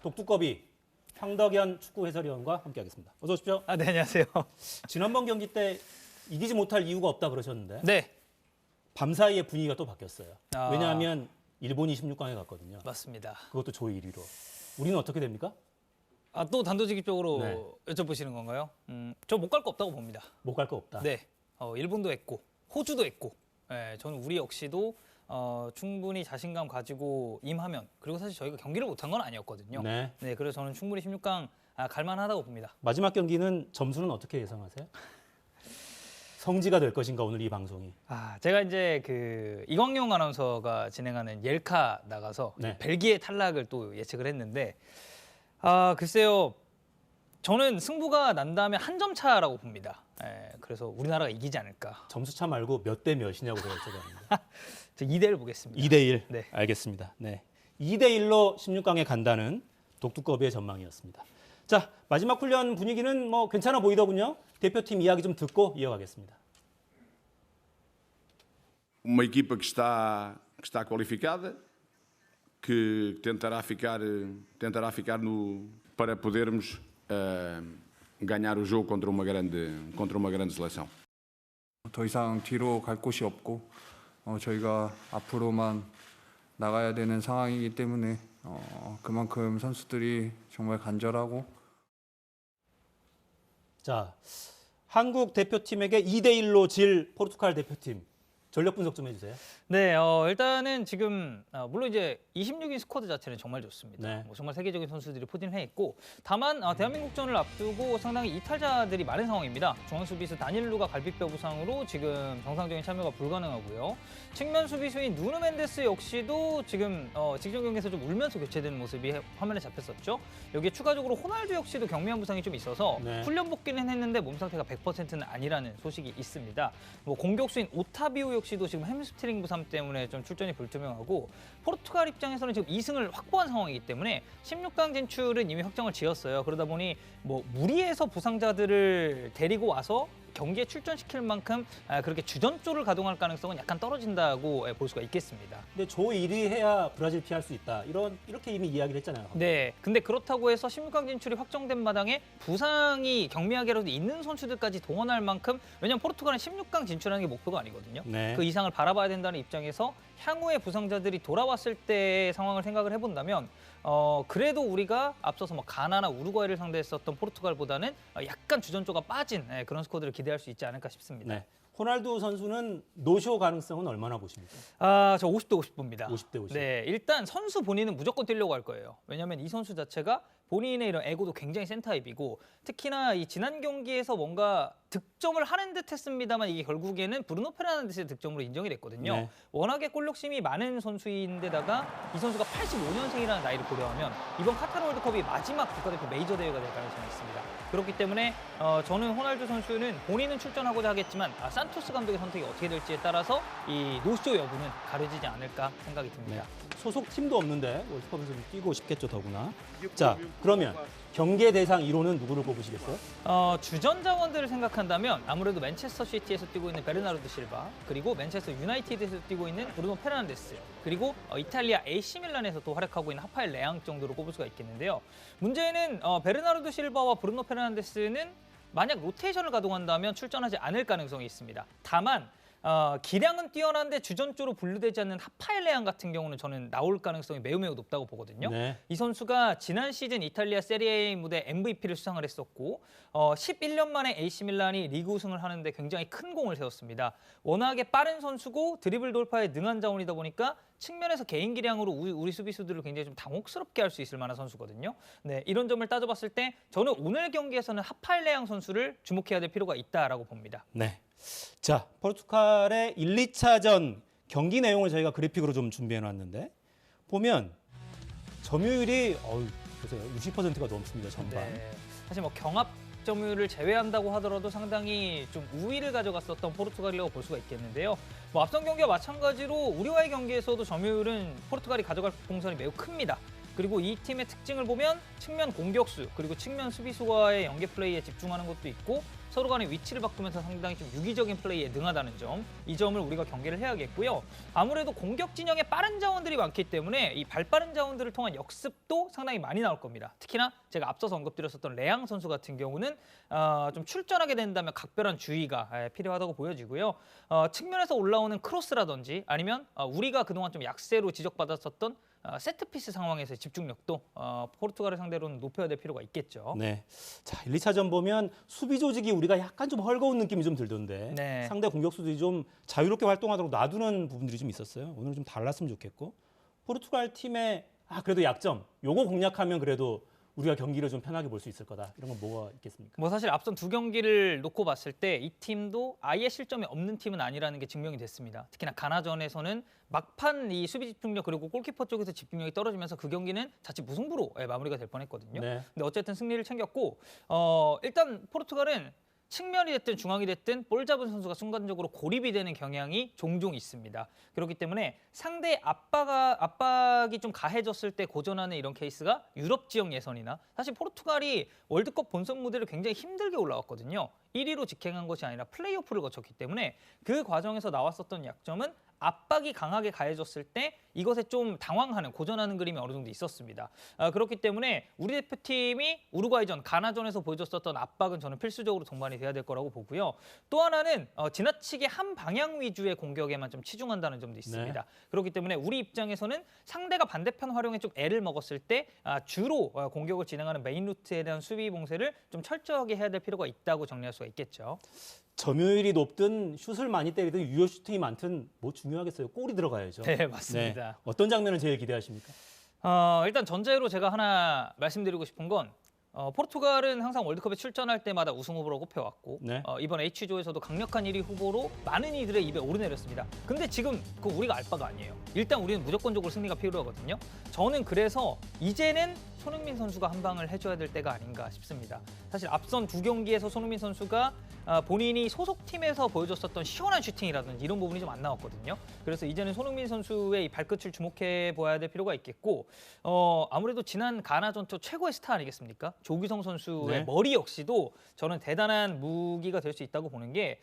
독두꺼비 황덕현 축구 해설위원과 함께하겠습니다. 어서 오십시오. 네, 안녕하세요. 지난번 경기 때 이기지 못할 이유가 없다 그러셨는데 네, 밤사이에 분위기가 또 바뀌었어요. 아. 왜냐하면 일본이 16강에 갔거든요. 맞습니다. 그것도 조 1위로. 우리는 어떻게 됩니까? 또 단도직입적으로 네. 여쭤보시는 건가요? 저 못 갈 거 없다고 봅니다. 못 갈 거 없다. 네, 일본도 했고 호주도 했고, 저는 우리 역시도 충분히 자신감 가지고 임하면, 그리고 사실 저희가 경기를 못한 건 아니었거든요. 네. 그래서 저는 충분히 16강 갈만하다고 봅니다. 마지막 경기는 점수는 어떻게 예상하세요? 성지가 될 것인가 오늘 이 방송이. 제가 이제 그 이광용 아나운서가 진행하는 옐카 나가서 네. 벨기에 탈락을 또 예측을 했는데, 글쎄요, 저는 승부가 난다면 한 점 차라고 봅니다. 그래서 우리나라가 이기지 않을까. 점수 차 말고 몇 대 몇이냐고 제가 여쭤봤는데. 저 2대1 보겠습니다. 2대 1. 네. 알겠습니다. 네. 2대 1로 16강에 간다는 독두꺼비의 전망이었습니다. 자, 마지막 훈련 분위기는 뭐 괜찮아 보이더군요. 대표팀 이야기 좀 듣고 이어가겠습니다. Uma equipa que está qualificada, que tentará ficar para podermos ganhar o jogo contra uma grande seleção. 더 이상 뒤로 갈 곳이 없고 저희가 앞으로만 나가야 되는 상황이기 때문에 그만큼 선수들이 정말 간절하고. 자, 한국 대표팀에게 2대 1로 질 포르투갈 대표팀 전력 분석 좀 해주세요. 네, 일단은 지금 물론 이제 26인 스쿼드 자체는 정말 좋습니다. 네. 정말 세계적인 선수들이 포진을 해 있고, 다만 대한민국전을 앞두고 상당히 이탈자들이 많은 상황입니다. 중앙 수비수 다닐루가 갈비뼈 부상으로 지금 정상적인 참여가 불가능하고요. 측면 수비수인 누누 멘데스 역시도 지금 직전 경기에서 좀 울면서 교체되는 모습이 화면에 잡혔었죠. 여기에 추가적으로 호날두 역시도 경미한 부상이 좀 있어서 네. 훈련 복귀는 했는데 몸 상태가 100%는 아니라는 소식이 있습니다. 공격수인 오타비오 역시도 지금 햄스트링 부상 때문에 좀 출전이 불투명하고, 포르투갈 입장에서는 지금 2승을 확보한 상황이기 때문에 16강 진출은 이미 확정을 지었어요. 그러다 보니 무리해서 부상자들을 데리고 와서 경기에 출전시킬 만큼 그렇게 주전조를 가동할 가능성은 약간 떨어진다고 볼 수가 있겠습니다. 근데 조 1위 해야 브라질 피할 수 있다. 이렇게 이미 이야기를 했잖아요. 네, 근데 그렇다고 해서 16강 진출이 확정된 마당에 부상이 경미하게라도 있는 선수들까지 동원할 만큼, 왜냐하면 포르투갈은 16강 진출하는 게 목표가 아니거든요. 네. 그 이상을 바라봐야 된다는 입장에서 향후에 부상자들이 돌아왔을 때의 상황을 생각을 해본다면 그래도 우리가 앞서서 가나나 우루과이를 상대했었던 포르투갈보다는 약간 주전조가 빠진 그런 스쿼드를 기대할 수 있지 않을까 싶습니다. 네. 호날두 선수는 노쇼 가능성은 얼마나 보십니까? 저 50대 50 봅니다. 50대 50. 네, 일단 선수 본인은 무조건 뛰려고 할 거예요. 왜냐하면 이 선수 자체가 본인의 이런 에고도 굉장히 센 타입이고, 특히나 이 지난 경기에서 뭔가 득점을 하는 듯 했습니다만 이게 결국에는 브루노 페르난데스의 득점으로 인정이 됐거든요. 네. 워낙에 골욕심이 많은 선수인데다가 이 선수가 85년생이라는 나이를 고려하면 이번 카타르 월드컵이 마지막 국가대표 메이저 대회가 될 가능성이 있습니다. 그렇기 때문에 저는 호날두 선수는 본인은 출전하고자 하겠지만 산토스 감독의 선택이 어떻게 될지에 따라서 이 노쇼 여부는 가려지지 않을까 생각이 듭니다. 네. 소속 팀도 없는데 월드컵에서 좀 뛰고 싶겠죠, 더구나. 자, 그러면 경계 대상 1호는 누구를 뽑으시겠어요? 주전 자원들을 생각한다면 아무래도 맨체스터 시티에서 뛰고 있는 베르나르도 실바, 그리고 맨체스터 유나이티드에서 뛰고 있는 브루노 페르난데스, 그리고 이탈리아 AC 밀란에서 또 활약하고 있는 하파엘 레앙 정도로 꼽을 수가 있겠는데요. 문제는 베르나르도 실바와 브루노 페르난데스는 만약 로테이션을 가동한다면 출전하지 않을 가능성이 있습니다. 다만 기량은 뛰어난데 주전조로 분류되지 않는 하파엘 레앙 같은 경우는 저는 나올 가능성이 매우 높다고 보거든요. 네. 이 선수가 지난 시즌 이탈리아 세리에 무대 MVP를 수상을 했었고 11년 만에 AC 밀란이 리그 우승을 하는데 굉장히 큰 공을 세웠습니다. 워낙에 빠른 선수고 드리블 돌파에 능한 자원이다 보니까 측면에서 개인 기량으로 우리 수비수들을 굉장히 좀 당혹스럽게 할 수 있을 만한 선수거든요. 네, 이런 점을 따져봤을 때 저는 오늘 경기에서는 하파엘 레앙 선수를 주목해야 될 필요가 있다라고 봅니다. 네. 자, 포르투갈의 1, 2차전 경기 내용을 저희가 그래픽으로 좀 준비해 놨는데 보면 점유율이 보세요. 60%가 넘습니다. 전반. 네, 사실 경합 점유율을 제외한다고 하더라도 상당히 좀 우위를 가져갔었던 포르투갈이라고 볼 수가 있겠는데요. 앞선 경기와 마찬가지로 우리와의 경기에서도 점유율은 포르투갈이 가져갈 공산이 매우 큽니다. 그리고 이 팀의 특징을 보면 측면 공격수 그리고 측면 수비수와의 연계 플레이에 집중하는 것도 있고 서로 간의 위치를 바꾸면서 상당히 좀 유기적인 플레이에 능하다는 점, 이 점을 우리가 경계를 해야겠고요. 아무래도 공격 진영에 빠른 자원들이 많기 때문에 이 발빠른 자원들을 통한 역습도 상당히 많이 나올 겁니다. 특히나 제가 앞서서 언급드렸었던 레앙 선수 같은 경우는 좀 출전하게 된다면 각별한 주의가 필요하다고 보여지고요. 측면에서 올라오는 크로스라든지 아니면 우리가 그동안 좀 약세로 지적받았었던 세트피스 상황에서의 집중력도 포르투갈을 상대로는 높여야 될 필요가 있겠죠. 네. 자, 1, 2차전 보면 수비 조직이 우리가 약간 좀 헐거운 느낌이 좀 들던데 네. 상대 공격수들이 좀 자유롭게 활동하도록 놔두는 부분들이 좀 있었어요. 오늘 좀 달랐으면 좋겠고 포르투갈 팀의 그래도 약점 요거 공략하면 그래도 우리가 경기를 좀 편하게 볼 수 있을 거다. 이런 건 뭐가 있겠습니까? 뭐 사실 앞선 두 경기를 놓고 봤을 때 이 팀도 아예 실점이 없는 팀은 아니라는 게 증명이 됐습니다. 특히나 가나전에서는 막판 이 수비 집중력 그리고 골키퍼 쪽에서 집중력이 떨어지면서 그 경기는 자칫 무승부로 마무리가 될 뻔했거든요. 네. 근데 어쨌든 승리를 챙겼고 일단 포르투갈은 측면이 됐든 중앙이 됐든 볼 잡은 선수가 순간적으로 고립이 되는 경향이 종종 있습니다. 그렇기 때문에 상대의 압박이 좀 가해졌을 때 고전하는 이런 케이스가 유럽 지역 예선이나 사실 포르투갈이 월드컵 본선 무대를 굉장히 힘들게 올라왔거든요. 1위로 직행한 것이 아니라 플레이오프를 거쳤기 때문에 그 과정에서 나왔었던 약점은 압박이 강하게 가해졌을 때 이것에 좀 당황하는, 고전하는 그림이 어느 정도 있었습니다. 그렇기 때문에 우리 대표팀이 우루과이전, 가나전에서 보여줬었던 압박은 저는 필수적으로 동반이 돼야 될 거라고 보고요. 또 하나는 지나치게 한 방향 위주의 공격에만 좀 치중한다는 점도 있습니다. 네. 그렇기 때문에 우리 입장에서는 상대가 반대편 활용에 좀 애를 먹었을 때 주로 공격을 진행하는 메인 루트에 대한 수비 봉쇄를 좀 철저하게 해야 될 필요가 있다고 정리할 수가 있겠죠. 점유율이 높든 슛을 많이 때리든 유효 슈팅이 많든 뭐 중요하겠어요. 골이 들어가야죠. 네, 맞습니다. 네. 어떤 장면을 제일 기대하십니까? 일단 전제로 제가 하나 말씀드리고 싶은 건 포르투갈은 항상 월드컵에 출전할 때마다 우승 후보로 꼽혀왔고 네. 이번 H조에서도 강력한 1위 후보로 많은 이들의 입에 오르내렸습니다. 근데 지금 그 우리가 알 바가 아니에요. 일단 우리는 무조건적으로 승리가 필요하거든요. 저는 그래서 이제는 손흥민 선수가 한 방을 해줘야 될 때가 아닌가 싶습니다. 사실 앞선 두 경기에서 손흥민 선수가 본인이 소속팀에서 보여줬었던 시원한 슈팅이라든지 이런 부분이 좀 안 나왔거든요. 그래서 이제는 손흥민 선수의 이 발끝을 주목해 보아야 될 필요가 있겠고 아무래도 지난 가나전투 최고의 스타 아니겠습니까? 조규성 선수의 네. 머리 역시도 저는 대단한 무기가 될 수 있다고 보는 게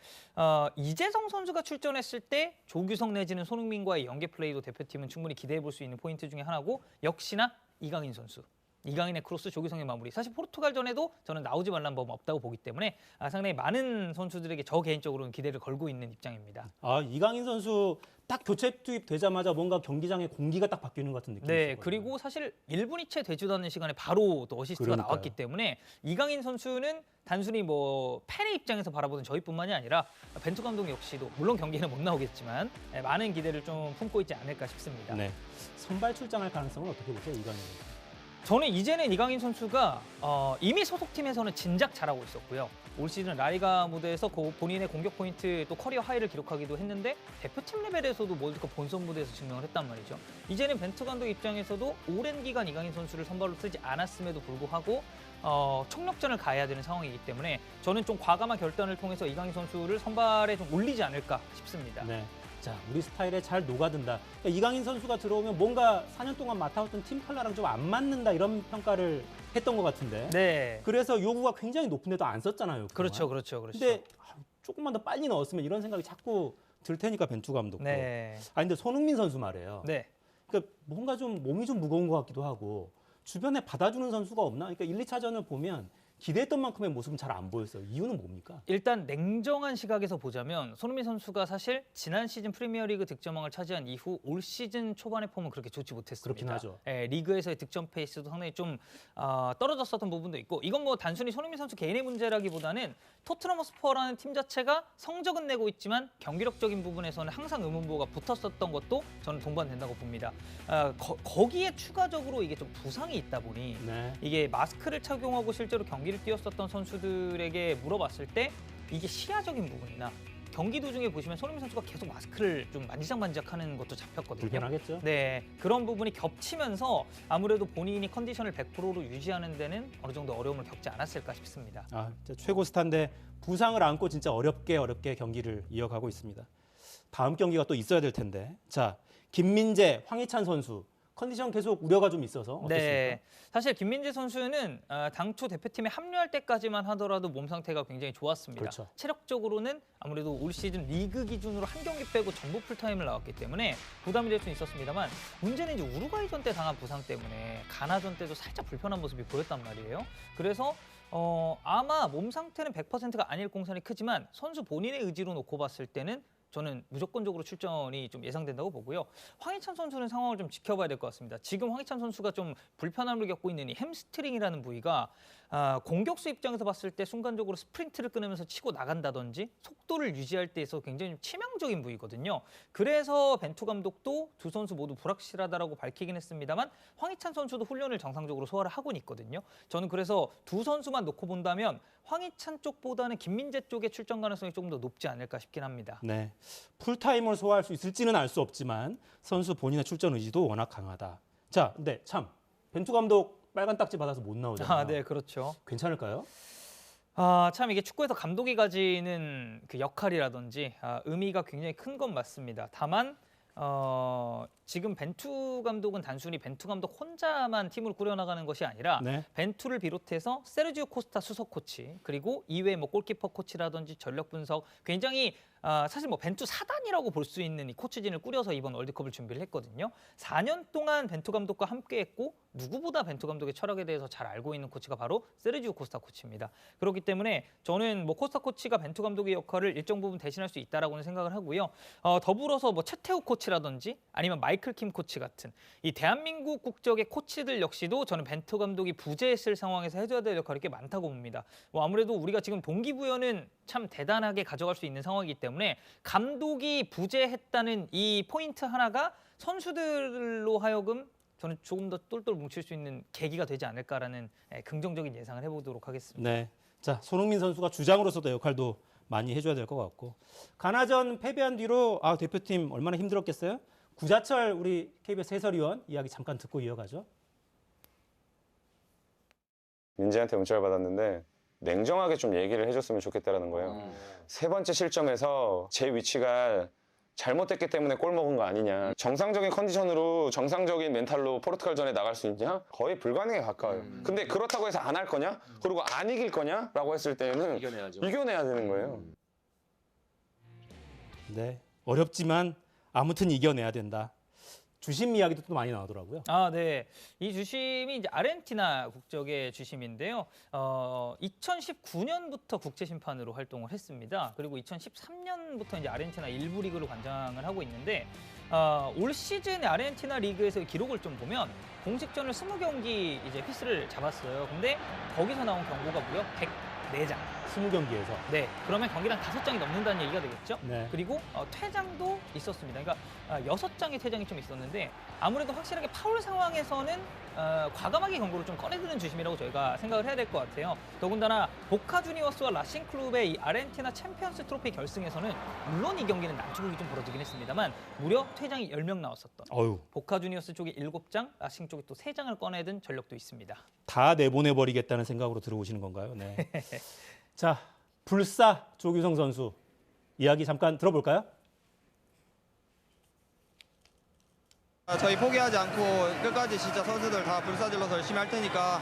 이재성 선수가 출전했을 때 조규성 내지는 손흥민과의 연계 플레이도 대표팀은 충분히 기대해 볼 수 있는 포인트 중에 하나고 역시나 이강인 선수. 이강인의 크로스, 조규성의 마무리. 사실 포르투갈전에도 저는 나오지 말란 법은 없다고 보기 때문에 상당히 많은 선수들에게 저 개인적으로는 기대를 걸고 있는 입장입니다. 이강인 선수 딱 교체 투입되자마자 뭔가 경기장의 공기가 딱 바뀌는 것 같은 느낌이 네, 있었거든요. 그리고 사실 1분이 채 되지도 않는 시간에 바로 또 어시스트가 그러니까요. 나왔기 때문에 이강인 선수는 단순히 뭐 팬의 입장에서 바라보는 저희뿐만이 아니라 벤투 감독 역시도 물론 경기는 못 나오겠지만 많은 기대를 좀 품고 있지 않을까 싶습니다. 네. 선발 출장할 가능성은 어떻게 보세요, 이강인 선수? 저는 이제는 이강인 선수가 이미 소속팀에서는 진작 잘하고 있었고요. 올 시즌 라리가 무대에서 본인의 공격 포인트 또 커리어 하이를 기록하기도 했는데 대표팀 레벨에서도 월드컵 본선 무대에서 증명을 했단 말이죠. 이제는 벤투 감독 입장에서도 오랜 기간 이강인 선수를 선발로 쓰지 않았음에도 불구하고 총력전을 가해야 되는 상황이기 때문에 저는 좀 과감한 결단을 통해서 이강인 선수를 선발에 좀 올리지 않을까 싶습니다. 네. 자, 우리 스타일에 잘 녹아든다. 그러니까 이강인 선수가 들어오면 뭔가 4년 동안 맡아왔던 팀 컬러랑 좀 안 맞는다 이런 평가를 했던 것 같은데. 네. 그래서 요구가 굉장히 높은데도 안 썼잖아요. 그렇죠. 근데 조금만 더 빨리 넣었으면 이런 생각이 자꾸 들 테니까 벤투 감독도. 네. 근데 손흥민 선수 말이에요. 네. 그러니까 뭔가 좀 몸이 좀 무거운 것 같기도 하고 주변에 받아주는 선수가 없나? 그러니까 1, 2차전을 보면 기대했던 만큼의 모습은 잘 안 보였어요. 이유는 뭡니까? 일단 냉정한 시각에서 보자면 손흥민 선수가 사실 지난 시즌 프리미어리그 득점왕을 차지한 이후 올 시즌 초반의 폼은 그렇게 좋지 못했습니다. 그렇긴 하죠. 리그에서의 득점 페이스도 상당히 좀 떨어졌었던 부분도 있고 이건 뭐 단순히 손흥민 선수 개인의 문제라기보다는 토트넘 허스퍼라는 팀 자체가 성적은 내고 있지만 경기력적인 부분에서는 항상 의문부호가 붙었었던 것도 저는 동반된다고 봅니다. 거기에 추가적으로 이게 좀 부상이 있다 보니 네. 이게 마스크를 착용하고 실제로 경기를 뛰었었던 선수들에게 물어봤을 때 이게 시야적인 부분이나 경기 도중에 보시면 손흥민 선수가 계속 마스크를 좀 만지작만지작하는 것도 잡혔거든요. 불편하겠죠. 네, 그런 부분이 겹치면서 아무래도 본인이 컨디션을 100%로 유지하는 데는 어느 정도 어려움을 겪지 않았을까 싶습니다. 진짜 최고 스타인데 부상을 안고 진짜 어렵게 경기를 이어가고 있습니다. 다음 경기가 또 있어야 될 텐데. 자, 김민재, 황희찬 선수 컨디션 계속 우려가 좀 있어서 어떻습니까? 네, 사실 김민재 선수는 당초 대표팀에 합류할 때까지만 하더라도 몸 상태가 굉장히 좋았습니다. 그렇죠. 체력적으로는 아무래도 올 시즌 리그 기준으로 한 경기 빼고 전부 풀타임을 나왔기 때문에 부담이 될 수는 있었습니다만 문제는 이제 우루과이전 때 당한 부상 때문에 가나전 때도 살짝 불편한 모습이 보였단 말이에요. 그래서 아마 몸 상태는 100%가 아닐 공산이 크지만 선수 본인의 의지로 놓고 봤을 때는 저는 무조건적으로 출전이 좀 예상된다고 보고요. 황희찬 선수는 상황을 좀 지켜봐야 될 것 같습니다. 지금 황희찬 선수가 좀 불편함을 겪고 있는 이 햄스트링이라는 부위가 공격수 입장에서 봤을 때 순간적으로 스프린트를 끊으면서 치고 나간다든지 속도를 유지할 때 있어서 굉장히 좀 치명적인 부위거든요. 그래서 벤투 감독도 두 선수 모두 불확실하다라고 밝히긴 했습니다만 황희찬 선수도 훈련을 정상적으로 소화를 하고는 있거든요. 저는 그래서 두 선수만 놓고 본다면 황희찬 쪽보다는 김민재 쪽의 출전 가능성이 조금 더 높지 않을까 싶긴 합니다. 네, 풀타임을 소화할 수 있을지는 알 수 없지만 선수 본인의 출전 의지도 워낙 강하다. 자, 근데 참 벤투 감독 빨간 딱지 받아서 못 나오잖아요. 네, 그렇죠. 괜찮을까요? 참 이게 축구에서 감독이 가지는 그 역할이라든지 의미가 굉장히 큰 건 맞습니다. 다만 지금 벤투 감독은 단순히 벤투 감독 혼자만 팀을 꾸려나가는 것이 아니라 네. 벤투를 비롯해서 세르지오 코스타 수석 코치 그리고 이외 뭐 골키퍼 코치라든지 전력 분석 굉장히 사실 뭐 벤투 사단이라고 볼 수 있는 이 코치진을 꾸려서 이번 월드컵을 준비를 했거든요. 4년 동안 벤투 감독과 함께했고 누구보다 벤투 감독의 철학에 대해서 잘 알고 있는 코치가 바로 세르지오 코스타 코치입니다. 그렇기 때문에 저는 뭐 코스타 코치가 벤투 감독의 역할을 일정 부분 대신할 수 있다라고는 생각을 하고요. 더불어서 뭐 최태우 코치라든지 아니면 마이클 킴 코치 같은 이 대한민국 국적의 코치들 역시도 저는 벤투 감독이 부재했을 상황에서 해줘야 될 역할이 꽤 많다고 봅니다. 뭐 아무래도 우리가 지금 동기부여는 참 대단하게 가져갈 수 있는 상황이기 때문에 감독이 부재했다는 이 포인트 하나가 선수들로 하여금 저는 조금 더 똘똘 뭉칠 수 있는 계기가 되지 않을까라는 긍정적인 예상을 해보도록 하겠습니다. 네, 자 손흥민 선수가 주장으로서도 역할도 많이 해줘야 될 것 같고 가나전 패배한 뒤로 대표팀 얼마나 힘들었겠어요? 구자철 우리 KBS 해설위원 이야기 잠깐 듣고 이어가죠. 민재한테 문자를 받았는데 냉정하게 좀 얘기를 해줬으면 좋겠다라는 거예요. 세 번째 실점에서 제 위치가 잘못됐기 때문에 골 먹은 거 아니냐. 정상적인 컨디션으로 정상적인 멘탈로 포르투갈전에 나갈 수 있냐? 거의 불가능에 가까워요. 근데 그렇다고 해서 안 할 거냐? 그리고 안 이길 거냐? 라고 했을 때는 이겨내야 되는 거예요. 네, 어렵지만 아무튼 이겨내야 된다. 주심 이야기도 또 많이 나오더라고요. 네. 이 주심이 이제 아르헨티나 국적의 주심인데요. 2019년부터 국제 심판으로 활동을 했습니다. 그리고 2013년부터 이제 아르헨티나 일부 리그를 관장을 하고 있는데 올 시즌에 아르헨티나 리그에서 기록을 좀 보면 공식전을 20경기 이제 피스를 잡았어요. 근데 거기서 나온 경고가 무려 104장. 20경기에서. 네, 그러면 경기당 5장이 넘는다는 얘기가 되겠죠. 네. 그리고 퇴장도 있었습니다. 그러니까 6장의 퇴장이 좀 있었는데 아무래도 확실하게 파울 상황에서는 과감하게 경고를 좀 꺼내드는 주심이라고 저희가 생각을 해야 될 것 같아요. 더군다나 보카 주니어스와 라싱 클럽의 이 아르헨티나 챔피언스 트로피 결승에서는 물론 이 경기는 난투극이 좀 벌어지긴 했습니다만 무려 퇴장이 10명 나왔었던 보카 주니어스 쪽이 7장, 라싱 쪽이 또 3장을 꺼내든 전력도 있습니다. 다 내보내버리겠다는 생각으로 들어오시는 건가요? 네. 자, 불사 조규성 선수 이야기 잠깐 들어볼까요? 저희 포기하지 않고 끝까지 진짜 선수들 다 불사질러서 열심히 할 테니까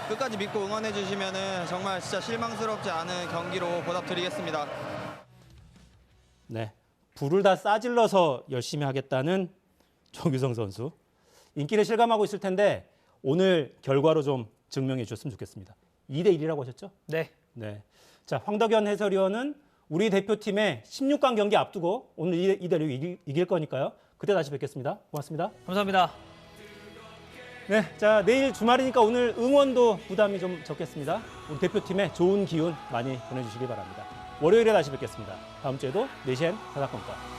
끝까지 믿고 응원해 주시면은 정말 진짜 실망스럽지 않은 경기로 보답드리겠습니다. 네, 불을 다 싸질러서 열심히 하겠다는 조규성 선수. 인기를 실감하고 있을 텐데 오늘 결과로 좀 증명해 주셨으면 좋겠습니다. 2대1이라고 하셨죠? 네. 네. 자, 황덕현 해설위원은 우리 대표팀의 16강 경기 앞두고 오늘 2대1 이길 거니까요. 그때 다시 뵙겠습니다. 고맙습니다. 감사합니다. 네, 자 내일 주말이니까 오늘 응원도 부담이 좀 적겠습니다. 우리 대표팀에 좋은 기운 많이 보내주시기 바랍니다. 월요일에 다시 뵙겠습니다. 다음 주에도 내시엔 바닷권과